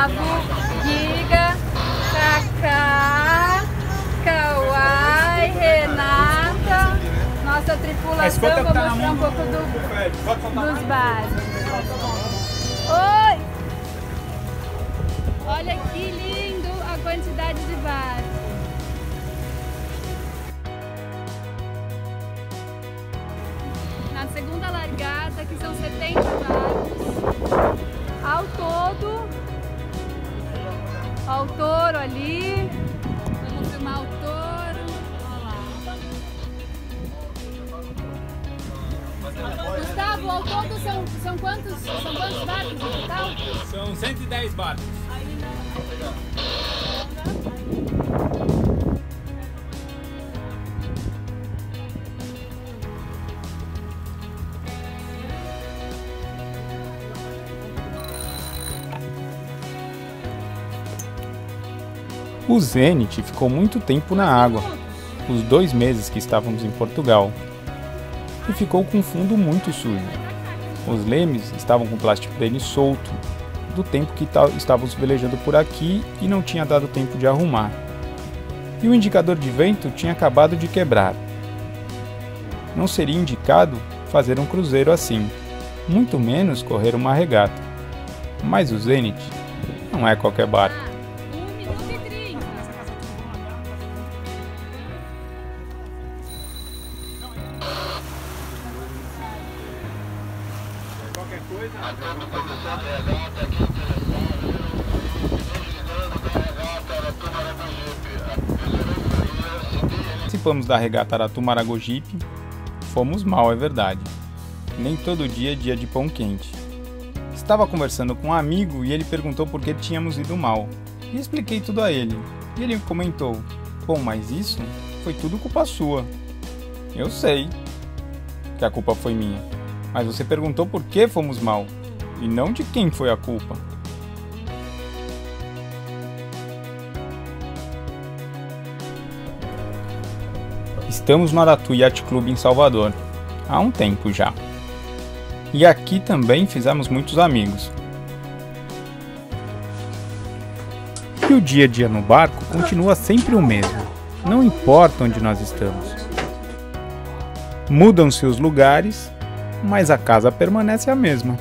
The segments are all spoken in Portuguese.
Gustavo, Giga, Kaká, Kawai, Renata, nossa tripulação. Vou mostrar um pouco dos bares. Oi! Olha que lindo a quantidade de bares. Na segunda largada, que são 70 barcos. Ao touro ali. Vamos filmar o touro. Olha lá. Gustavo, ao todo são quantos barcos no total? São 110 barcos. O Zenit ficou muito tempo na água, os 2 meses que estávamos em Portugal, e ficou com o fundo muito sujo. Os lemes estavam com o plástico dele solto, do tempo que estávamos velejando por aqui e não tinha dado tempo de arrumar. E o indicador de vento tinha acabado de quebrar. Não seria indicado fazer um cruzeiro assim, muito menos correr uma regata. Mas o Zenit não é qualquer barco. Participamos da regata Aratu-Maragogipe. Fomos mal, é verdade. Nem todo dia é dia de pão quente. Estava conversando com um amigo e ele perguntou por que tínhamos ido mal. E expliquei tudo a ele. E ele comentou: "Bom, mas isso foi tudo culpa sua." Eu sei que a culpa foi minha, mas você perguntou por que fomos mal e não de quem foi a culpa. Estamos no Aratu Yacht Club em Salvador, há um tempo já. E aqui também fizemos muitos amigos. E o dia a dia no barco continua sempre o mesmo, não importa onde nós estamos. Mudam-se os lugares, mas a casa permanece a mesma.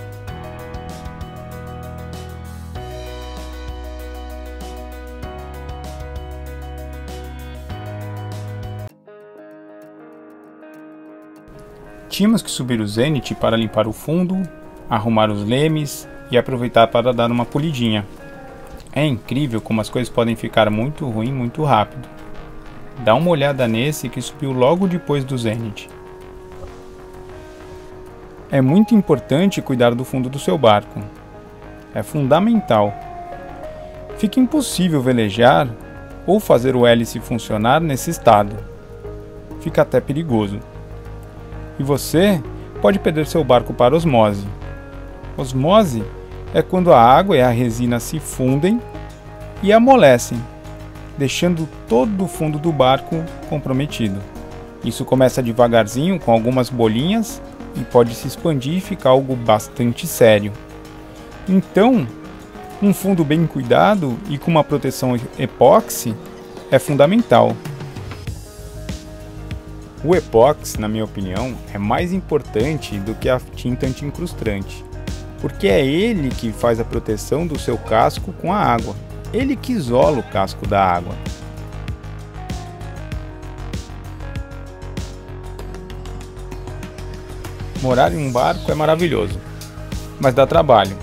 Tínhamos que subir o Zenit para limpar o fundo, arrumar os lemes e aproveitar para dar uma polidinha. É incrível como as coisas podem ficar muito ruins muito rápido. Dá uma olhada nesse que subiu logo depois do Zenit. É muito importante cuidar do fundo do seu barco. É fundamental. Fica impossível velejar ou fazer o hélice funcionar nesse estado. Fica até perigoso. E você pode perder seu barco para osmose. Osmose é quando a água e a resina se fundem e amolecem, deixando todo o fundo do barco comprometido. Isso começa devagarzinho com algumas bolinhas e pode se expandir e ficar algo bastante sério. Então, um fundo bem cuidado e com uma proteção epóxi é fundamental. O epóxi, na minha opinião, é mais importante do que a tinta anti-incrustante, porque é ele que faz a proteção do seu casco com a água, ele que isola o casco da água. Morar em um barco é maravilhoso, mas dá trabalho.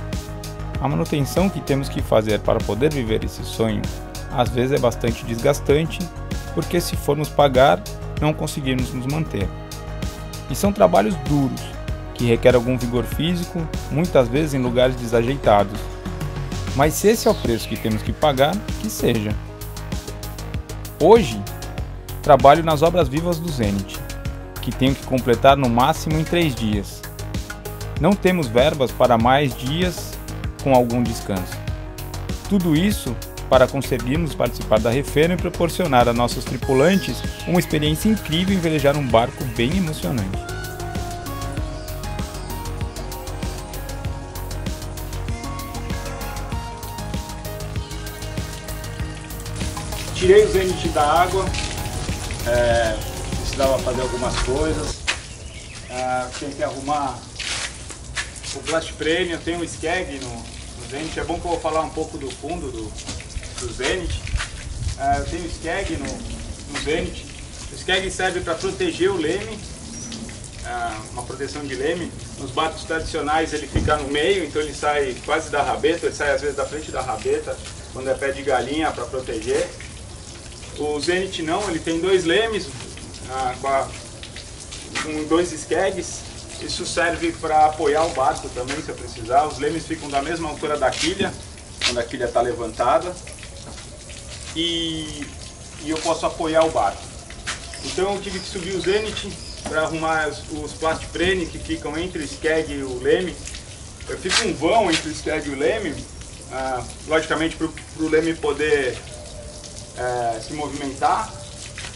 A manutenção que temos que fazer para poder viver esse sonho, às vezes é bastante desgastante, porque se formos pagar, não conseguirmos nos manter. E são trabalhos duros, que requerem algum vigor físico, muitas vezes em lugares desajeitados. Mas se esse é o preço que temos que pagar, que seja. Hoje, trabalho nas obras vivas do Zenit, que tenho que completar no máximo em 3 dias. Não temos verbas para mais dias com algum descanso. Tudo isso para conseguirmos participar da Refeno e proporcionar a nossos tripulantes uma experiência incrível em velejar um barco bem emocionante. tirei o Zenit da água, precisava fazer algumas coisas, tinha que arrumar o blast frame. Eu tenho um Skeg no Zenit, é bom que eu vou falar um pouco do fundo do Zenit. Eu tenho um Skeg no Zenit. O Skeg serve para proteger o leme, uma proteção de leme. Nos barcos tradicionais ele fica no meio, então ele sai quase da rabeta, ele sai às vezes da frente da rabeta, quando é pé de galinha, para proteger. O Zenit não, ele tem dois lemes, com dois Skegs. Isso serve para apoiar o barco também, se eu precisar. Os lemes ficam da mesma altura da quilha, quando a quilha está levantada. E eu posso apoiar o barco. Então eu tive que subir o Zenit para arrumar os plastic frame que ficam entre o Skeg e o leme. Eu fiz um vão entre o Skeg e o leme, logicamente para o leme poder se movimentar.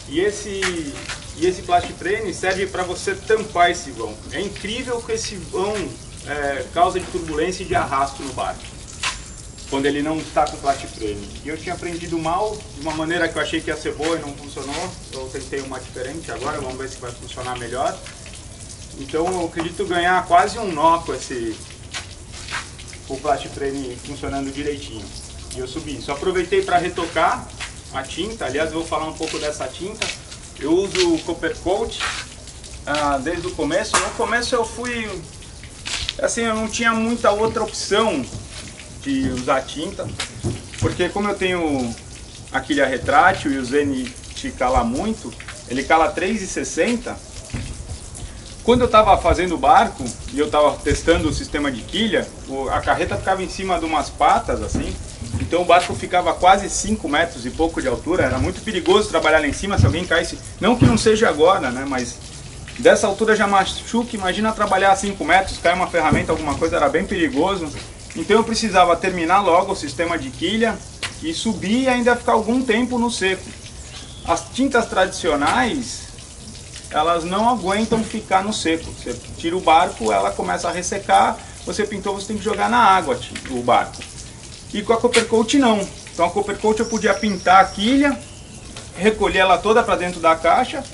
E esse plastic frame serve para você tampar esse vão. É incrível que esse vão causa de turbulência e de arrasto no barco, quando ele não está com plastic frame. E eu tinha aprendido mal, de uma maneira que eu achei que ia ser boa e não funcionou. Eu tentei uma diferente agora, vamos ver se vai funcionar melhor. Então eu acredito ganhar quase um nó com o plastic frame funcionando direitinho. E eu subi isso. Aproveitei para retocar a tinta, aliás eu vou falar um pouco dessa tinta. Eu uso o Copper Coat desde o começo. No começo eu fui, assim, eu não tinha muita outra opção de usar tinta, porque como eu tenho a quilha retrátil e o Zenit cala muito, ele cala 3,60. Quando eu estava fazendo o barco e eu estava testando o sistema de quilha, a carreta ficava em cima de umas patas assim, então o barco ficava quase 5 metros e pouco de altura. Era muito perigoso trabalhar lá em cima se alguém caísse, não que não seja agora, né, mas dessa altura já machuca. Imagina trabalhar a 5 metros, cair uma ferramenta, alguma coisa, era bem perigoso. Então eu precisava terminar logo o sistema de quilha e subir e ainda ficar algum tempo no seco. As tintas tradicionais, elas não aguentam ficar no seco. Você tira o barco, ela começa a ressecar, você pintou, você tem que jogar na água o barco. E com a Copper Coat não. Então a Copper Coat eu podia pintar a quilha, recolher ela toda para dentro da caixa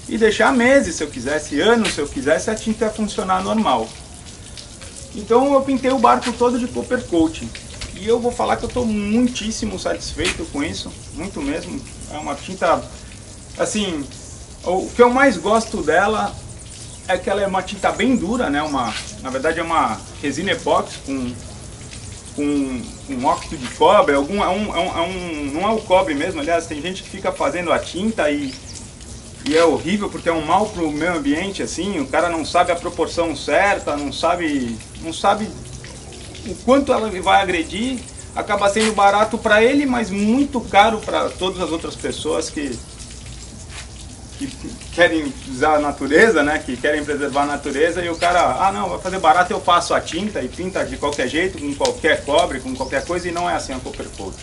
e deixar meses, se eu quisesse, anos, se eu quisesse, a tinta ia funcionar normal. Então eu pintei o barco todo de Copper Coat. E eu vou falar que eu estou muitíssimo satisfeito com isso, muito mesmo. É uma tinta, assim, o que eu mais gosto dela é que ela é uma tinta bem dura, né? Na verdade é uma resina epóxi com um óxido de cobre, não é o cobre mesmo. Aliás, tem gente que fica fazendo a tinta e é horrível porque é um mal para o meio ambiente, assim. O cara não sabe a proporção certa, não sabe o quanto ela vai agredir. Acaba sendo barato para ele, mas muito caro para todas as outras pessoas que querem usar a natureza, né? Que querem preservar a natureza. E o cara, não, vai fazer barato, eu faço a tinta e pinta de qualquer jeito, com qualquer cobre, com qualquer coisa, e não é assim a Copper Coat.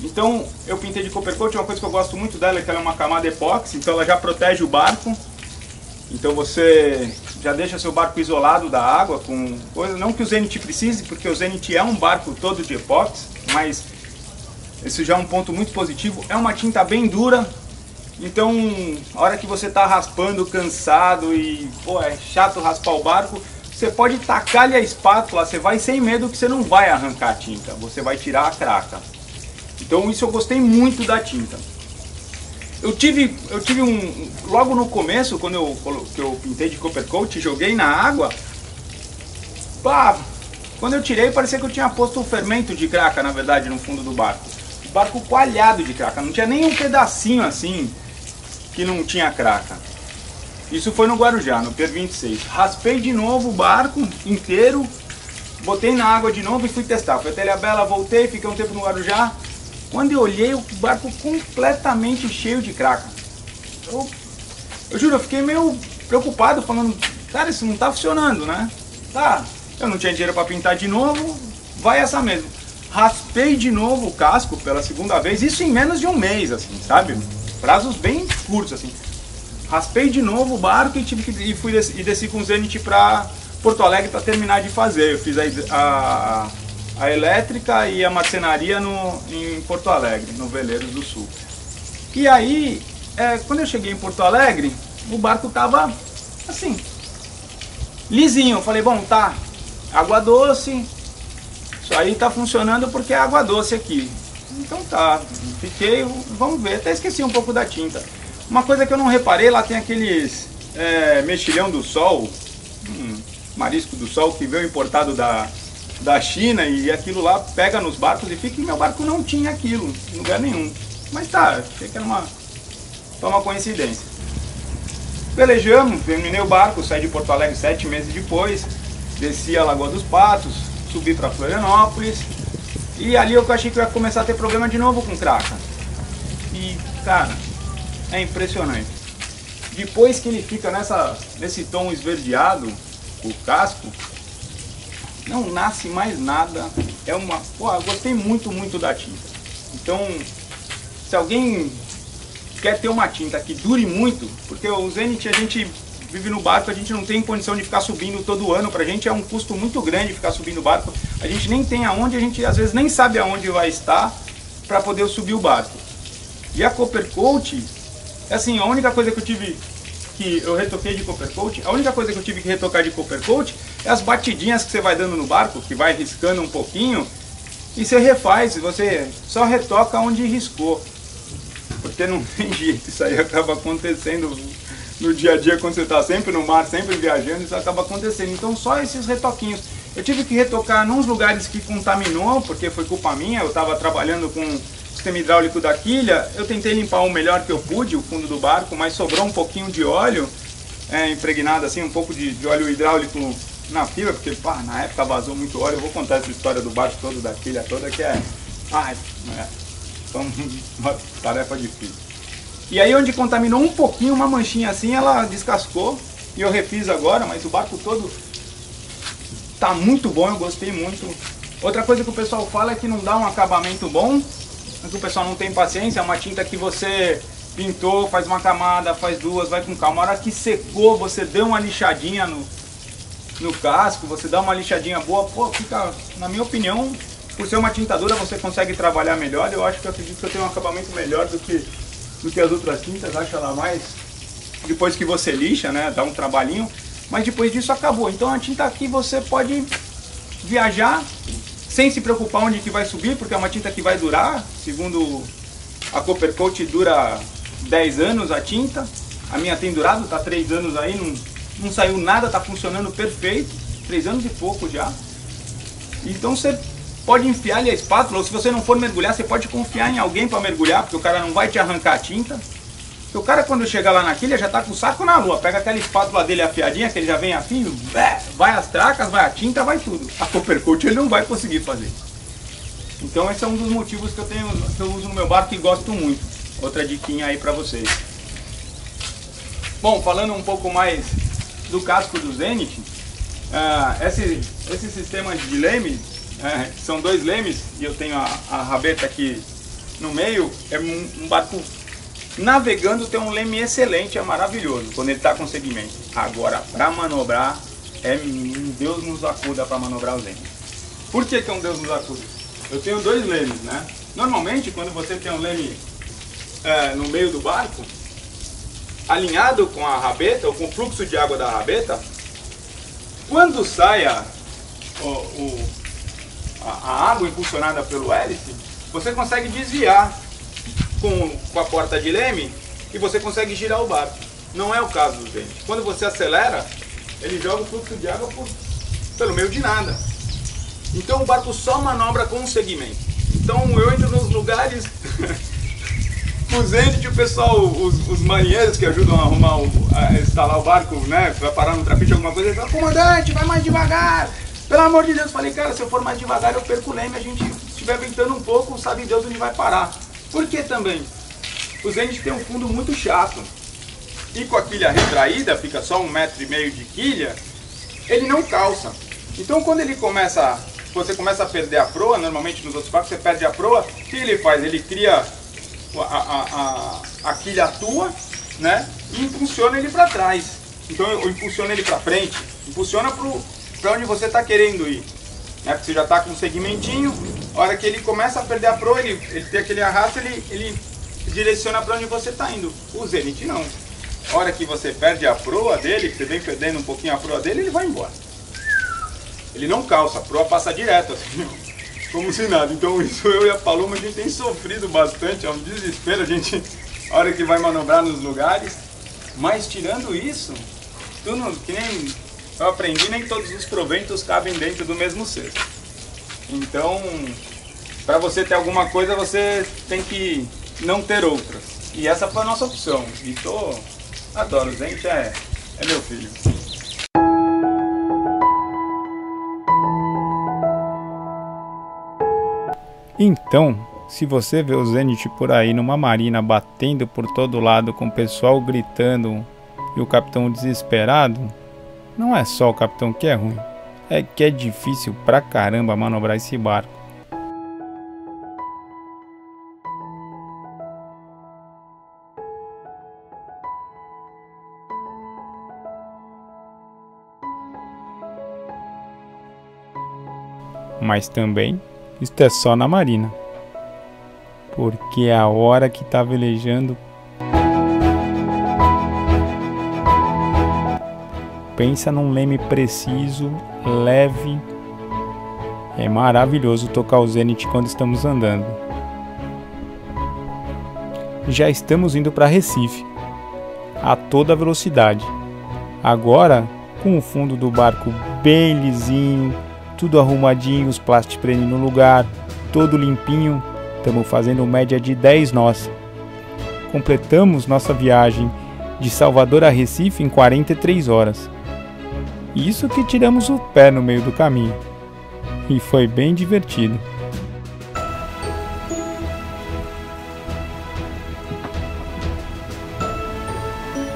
Então eu pintei de Copper Coat. Uma coisa que eu gosto muito dela é que ela é uma camada epóxi, então ela já protege o barco. Então você já deixa seu barco isolado da água com coisa. Não que o Zenit precise, porque o Zenit é um barco todo de epóxi, mas esse já é um ponto muito positivo. É uma tinta bem dura, então a hora que você está raspando, cansado e é chato raspar o barco, você pode tacar-lhe a espátula, você vai sem medo que você não vai arrancar a tinta, você vai tirar a craca. Então isso eu gostei muito da tinta. Eu tive logo no começo, quando eu pintei de Copper Coat, joguei na água, quando eu tirei parecia que eu tinha posto um fermento de craca, na verdade, no fundo do barco. O barco coalhado de craca, não tinha nem um pedacinho assim que não tinha craca. Isso foi no Guarujá, no Pier 26. Raspei de novo o barco inteiro, botei na água de novo e fui testar. Fui até Ilhabela, voltei, fiquei um tempo no Guarujá. Quando eu olhei, o barco completamente cheio de craca. Eu juro, eu fiquei meio preocupado, falando, cara, isso não tá funcionando, né? Tá, eu não tinha dinheiro para pintar de novo, vai essa mesmo. Raspei de novo o casco pela segunda vez, isso em menos de um mês, assim, sabe? Prazos bem curtos, assim. Raspei de novo o barco e desci com o Zenit para Porto Alegre para terminar de fazer. Eu fiz a elétrica e a marcenaria em Porto Alegre, no Veleiros do Sul. E aí, quando eu cheguei em Porto Alegre, o barco tava assim, lisinho. Eu falei, bom, tá, água doce, isso aí tá funcionando porque é água doce aqui. Então tá, fiquei, vamos ver, até esqueci um pouco da tinta. Uma coisa que eu não reparei, lá tem aqueles mexilhão do sol, marisco do sol que veio importado da China, e aquilo lá pega nos barcos e fica, e meu barco não tinha aquilo, em lugar nenhum. Mas tá, achei que era uma coincidência. Velejamos, terminei o barco, saí de Porto Alegre 7 meses depois, desci a Lagoa dos Patos, subi para Florianópolis, e ali eu achei que eu ia começar a ter problema de novo com craca. E, cara, é impressionante. Depois que ele fica nesse tom esverdeado, o casco, não nasce mais nada. Pô, eu gostei muito da tinta. Então, se alguém quer ter uma tinta que dure muito, porque o Zenit, a gente vive no barco, a gente não tem condição de ficar subindo todo ano, pra gente é um custo muito grande ficar subindo o barco, a gente nem tem aonde, a gente às vezes nem sabe aonde vai estar para poder subir o barco. E a Coppercoat, assim, a única coisa que eu retoquei de Coppercoat, a única coisa que eu tive que retocar de Coppercoat é as batidinhas que você vai dando no barco, que vai riscando um pouquinho, e você refaz, você só retoca onde riscou. Porque não tem jeito, isso aí acaba acontecendo no dia a dia, quando você está sempre no mar, sempre viajando, isso acaba acontecendo. Então só esses retoquinhos. Eu tive que retocar nos lugares que contaminou, porque foi culpa minha, eu estava trabalhando com o sistema hidráulico da quilha, eu tentei limpar o melhor que eu pude, o fundo do barco, mas sobrou um pouquinho de óleo, impregnado assim, um pouco de óleo hidráulico na fibra, porque pá, na época vazou muito óleo. Eu vou contar essa história do barco todo, da quilha toda, que então, uma tarefa difícil. E aí onde contaminou um pouquinho, uma manchinha assim, ela descascou e eu refiz agora, mas o barco todo tá muito bom, eu gostei muito. Outra coisa que o pessoal fala é que não dá um acabamento bom, que o pessoal não tem paciência, é uma tinta que você pintou, faz uma camada, faz duas, vai com calma. A hora que secou, você deu uma lixadinha no casco, você dá uma lixadinha boa, pô, fica, na minha opinião, por ser uma tinta dura, você consegue trabalhar melhor. Eu acredito que eu tenho um acabamento melhor do que as outras tintas, acho ela mais, depois que você lixa, né, dá um trabalhinho, mas depois disso acabou. Então a tinta aqui você pode viajar sem se preocupar onde que vai subir, porque é uma tinta que vai durar, segundo a Coppercoat dura 10 anos a tinta, a minha tem durado, tá 3 anos aí, não saiu nada, tá funcionando perfeito, 3 anos e pouco já. Então você pode enfiar ali a espátula, ou se você não for mergulhar, você pode confiar em alguém para mergulhar, porque o cara não vai te arrancar a tinta. Porque o cara, quando chegar lá na quilha, já tá com o saco na lua, pega aquela espátula dele afiadinha, que ele já vem a fio, vai as tracas, vai a tinta, vai tudo. A Coppercoat ele não vai conseguir fazer. Então esse é um dos motivos que eu uso no meu barco e gosto muito. Outra diquinha aí para vocês. Bom, falando um pouco mais do casco do Zenit, esse sistema de leme, são 2 lemes, e eu tenho a rabeta aqui no meio, é um barco navegando, tem um leme excelente, é maravilhoso quando ele está com segmento. Agora, para manobrar, um Deus nos acuda para manobrar o Zenit. Por que um Deus nos acuda? Eu tenho 2 lemes, né? Normalmente, quando você tem um leme no meio do barco, alinhado com a rabeta, ou com o fluxo de água da rabeta, quando sai a água impulsionada pelo hélice, você consegue desviar com a porta de leme e você consegue girar o barco. Não é o caso do Zenit. Quando você acelera, ele joga o fluxo de água pelo meio de nada. Então o barco só manobra com um segmento. Então eu entro nos lugares, o Zenit, o pessoal, os marinheiros que ajudam a instalar o barco, né, vai parar no trapiche, alguma coisa, ele fala, comandante, vai mais devagar. Pelo amor de Deus, falei, cara, se eu for mais devagar eu perco o leme, a gente estiver ventando um pouco, sabe Deus onde vai parar. Por que também? O Zenit tem um fundo muito chato. E com a quilha retraída, fica só 1,5 metro de quilha, ele não calça. Então quando você começa a perder a proa, normalmente nos outros barcos você perde a proa, o que ele faz? Ele cria a quilha atua, né? E impulsiona ele para trás. Então eu impulsiono ele para frente, impulsiona para onde você está querendo ir. né? Porque você já está com um segmentinho, a hora que ele começa a perder a proa, ele tem aquele arrasto, ele direciona para onde você está indo. O Zenit não. A hora que você perde a proa dele, que você vem perdendo um pouquinho a proa dele, ele vai embora. Ele não calça, a proa passa direto, assim, como se nada. Então isso eu e a Paloma, a gente tem sofrido bastante, é um desespero, a gente, a hora que vai manobrar nos lugares. Mas tirando isso, tudo que nem eu aprendi, nem todos os proventos cabem dentro do mesmo cesto. Então, para você ter alguma coisa, você tem que não ter outras. E essa foi a nossa opção. E adoro, o Zenit é meu filho. Então, se você vê o Zenit por aí numa marina batendo por todo lado com o pessoal gritando e o capitão desesperado, não é só o capitão que é ruim, é que é difícil pra caramba manobrar esse barco. Mas também, isto é só na marina, porque a hora que tá velejando, pensa num leme preciso, leve. É maravilhoso tocar o Zenit quando estamos andando. Já estamos indo para Recife, a toda velocidade. Agora, com o fundo do barco bem lisinho, tudo arrumadinho, os plastiprene no lugar, todo limpinho, estamos fazendo média de 10 nós. Completamos nossa viagem de Salvador a Recife em 43 horas. Isso que tiramos o pé no meio do caminho. E foi bem divertido.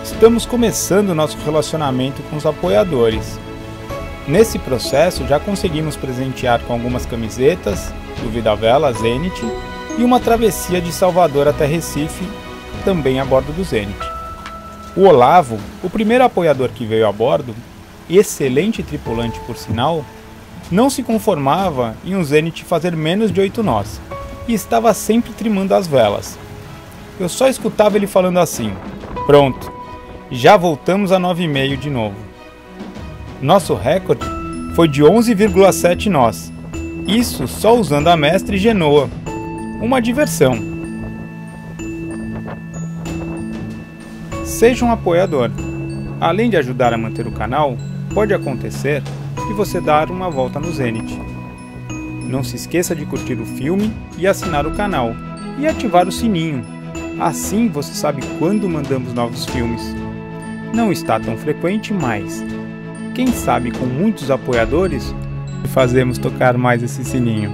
Estamos começando nosso relacionamento com os apoiadores. Nesse processo já conseguimos presentear com algumas camisetas do Vida Vela, Zenit, e uma travessia de Salvador até Recife, também a bordo do Zenit. O Olavo, o primeiro apoiador que veio a bordo, excelente tripulante por sinal, não se conformava em um Zenit fazer menos de 8 nós, e estava sempre trimando as velas. Eu só escutava ele falando assim: pronto, já voltamos a 9,5 de novo. Nosso recorde foi de 11,7 nós, isso só usando a Mestre Genoa, uma diversão. Seja um apoiador. Além de ajudar a manter o canal, pode acontecer de você dar uma volta no Zenit. Não se esqueça de curtir o filme e assinar o canal, e ativar o sininho. Assim você sabe quando mandamos novos filmes. Não está tão frequente, mas quem sabe com muitos apoiadores fazemos tocar mais esse sininho.